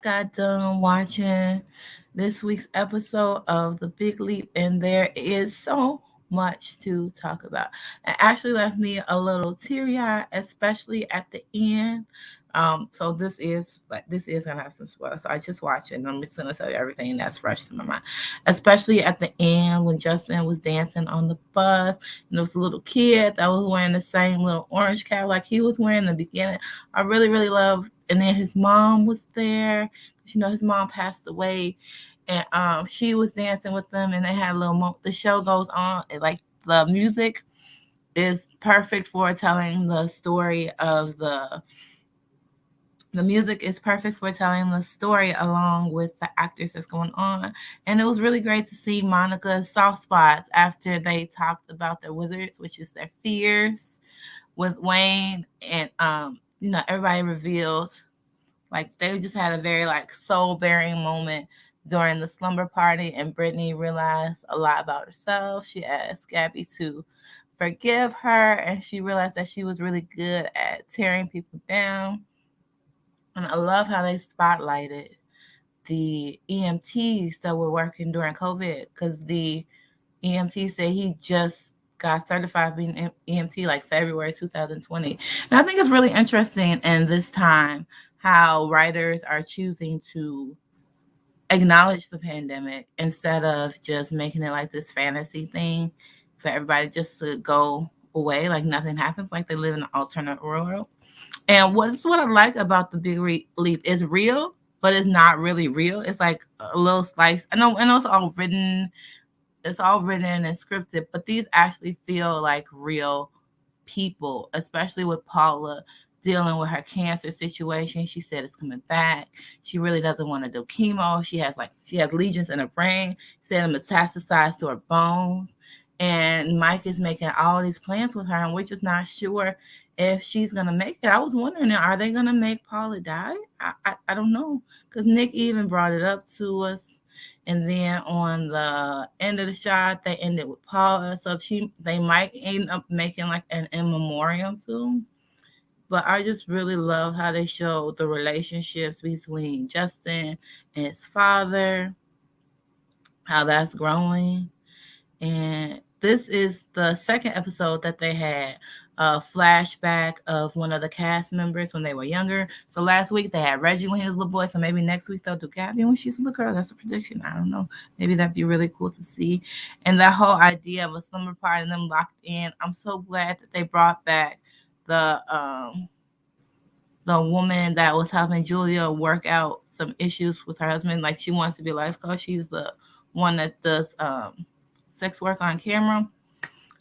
got done watching this week's episode of The Big Leap, and there is so much to talk about. It actually left me a little teary eyed, especially at the end. So this is gonna have some spoilers. So I just watched it, and I'm just gonna tell you everything that's fresh to my mind. Especially at the end when Justin was dancing on the bus, and there was a little kid that was wearing the same little orange cap like he was wearing in the beginning. I really, really love. And then his mom was there. His mom passed away, and she was dancing with them, and they had a little. The show goes on, like the music is perfect for telling the story of the music is perfect for telling the story along with the actors that's going on. And it was really great to see Monica's soft spots after they talked about their wizards, which is their fears with Wayne. And everybody revealed, like, they just had a very like soul bearing moment during the slumber party, and Brittany realized a lot about herself. She asked Gabby to forgive her, and she realized that she was really good at tearing people down. And I love how they spotlighted the EMTs that were working during COVID, because the EMT said he just got certified being EMT like February 2020. And I think it's really interesting in this time how writers are choosing to acknowledge the pandemic instead of just making it like this fantasy thing for everybody just to go away like nothing happens, like they live in an alternate world. And what I like about the Big Leap is real, but it's not really real. It's like a little slice. I know it's all written and scripted, but these actually feel like real people, especially with Paula dealing with her cancer situation. She said it's coming back. She really doesn't want to do chemo. She has lesions in her brain, said it metastasized to her bones. And Mike is making all these plans with her, and we're just not sure if she's gonna make it. I was wondering, are they gonna make Paula die? I don't know, because Nick even brought it up to us. And then on the end of the shot, they ended with Paula, so they might end up making like an in memoriam too. But I just really love how they show the relationships between Justin and his father, how that's growing. And this is the second episode that they had a flashback of one of the cast members when they were younger. So last week they had Reggie when he was a little boy. So maybe next week they'll do Gabby when she's a little girl. That's a prediction. I don't know. Maybe that'd be really cool to see. And that whole idea of a slumber party and them locked in. I'm so glad that they brought back the the woman that was helping Julia work out some issues with her husband. Like, she wants to be a life coach. She's the one that does sex work on camera.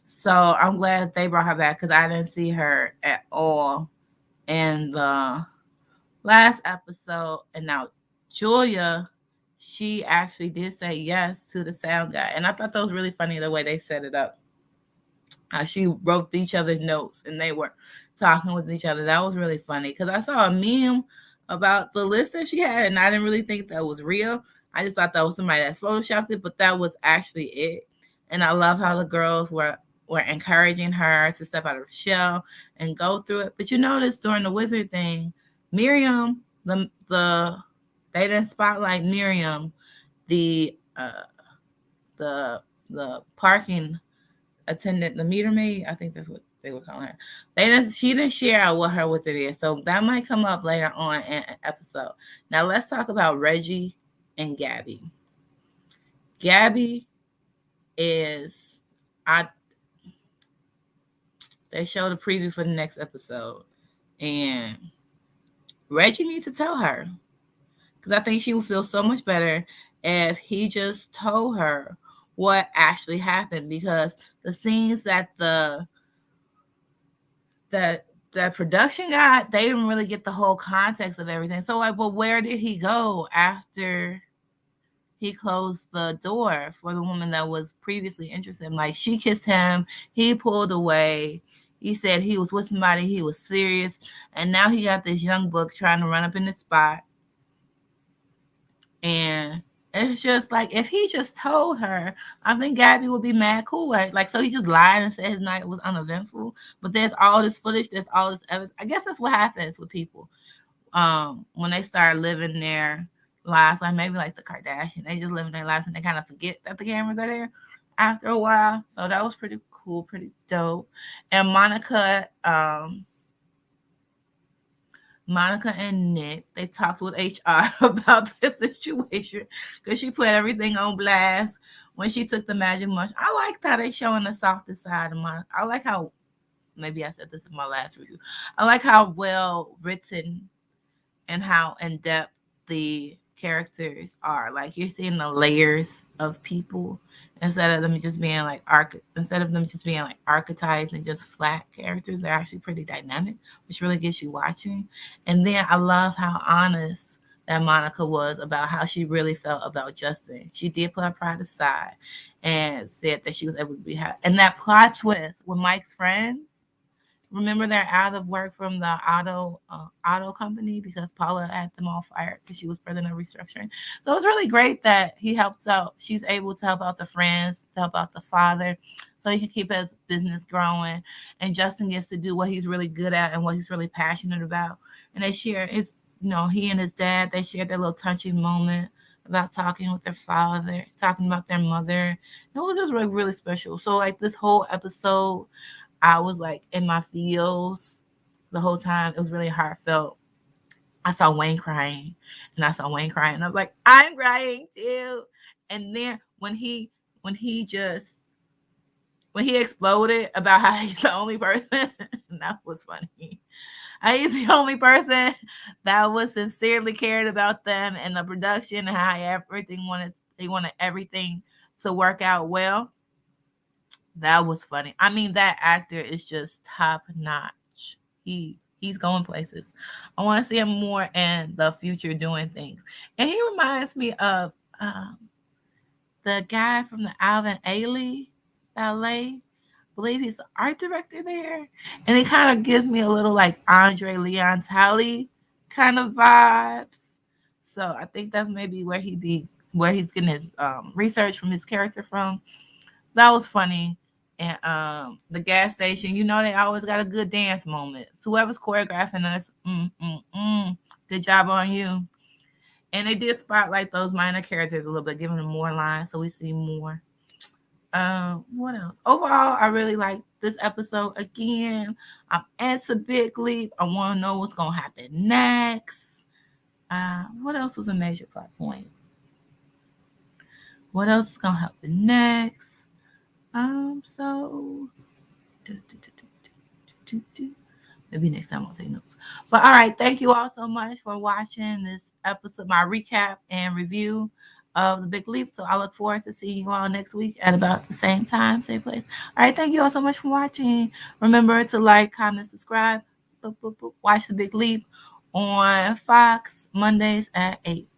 So I'm glad they brought her back because I didn't see her at all in the last episode. And now Julia, she actually did say yes to the sound guy. And I thought that was really funny the way they set it up. She wrote each other's notes and they were talking with each other. That was really funny because I saw a meme about the list that she had, and I didn't really think that was real. I just thought that was somebody that's photoshopped it, but that was actually it. And I love how the girls were encouraging her to step out of the shell and go through it. But you notice during the wizard thing, Miriam, they didn't spotlight Miriam, the the the parking attendant, the meter maid. I think that's what they were calling her. She didn't share out what her wizard is, so that might come up later on in an episode. Now let's talk about Reggie and Gabby. Gabby is I. They showed a preview for the next episode, and Reggie needs to tell her because I think she will feel so much better if he just told her what actually happened, because the scenes that the production got, they didn't really get the whole context of everything. So like, well, where did he go after he closed the door for the woman that was previously interested in him? Like, she kissed him, he pulled away. He said he was with somebody, he was serious, and now he got this young book trying to run up in the spot. And it's just like, if he just told her, I think Gabby would be mad cool. Right? Like, so he just lied and said his night was uneventful. But there's all this footage, there's all this evidence. I guess that's what happens with people. when they start living their lives, like maybe like the Kardashian, they just living their lives and they kind of forget that the cameras are there after a while. So that was pretty cool, pretty dope. And Monica and Nick, they talked with HR about the situation because she put everything on blast when she took the magic mush. I liked how they showing the softer side of Monica. I like how, maybe I said this in my last review, I like how well written and how in depth the characters are. Like you're seeing the layers of people instead of them just being like archetypes and just flat characters. They're actually pretty dynamic, which really gets you watching. And then I love how honest that Monica was about how she really felt about Justin. She did put her pride aside and said that she was able to be happy. And that plot twist with Mike's friends, remember they're out of work from the auto company because Paula had them all fired because she was president of restructuring. So it's really great that he helps out. She's able to help out the friends, to help out the father, so he can keep his business growing. And Justin gets to do what he's really good at and what he's really passionate about. And they share his, he and his dad, they shared their little touching moment about talking with their father, talking about their mother. It was just really, really special. So like this whole episode, I was like in my feels the whole time. It was really heartfelt. I saw Wayne crying, and I saw Wayne crying, and I was like, I'm crying too. And then when he exploded about how he's the only person, that was funny. He's the only person that was sincerely cared about them and the production and how he wanted everything to work out well. That was funny. I mean, that actor is just top notch. He's going places. I want to see him more in the future doing things. And he reminds me of the guy from the Alvin Ailey ballet. I believe he's the art director there. And it kind of gives me a little like Andre Leon Talley kind of vibes. So I think that's maybe where he's getting his research from his character from. That was funny. And the gas station, they always got a good dance moment. So whoever's choreographing us, good job on you. And they did spotlight those minor characters a little bit, giving them more lines so we see more. What else? Overall, I really like this episode. Again, I'm at a big leap. I want to know what's gonna happen next. What else was a major plot point? What else is gonna happen next? So maybe next time I'll take notes. But all right, thank you all so much for watching this episode, my recap and review of the Big Leap. So I look forward to seeing you all next week at about the same time, same place. All right, thank you all so much for watching. Remember to like, comment, subscribe. Watch the Big Leap on Fox Mondays at 8.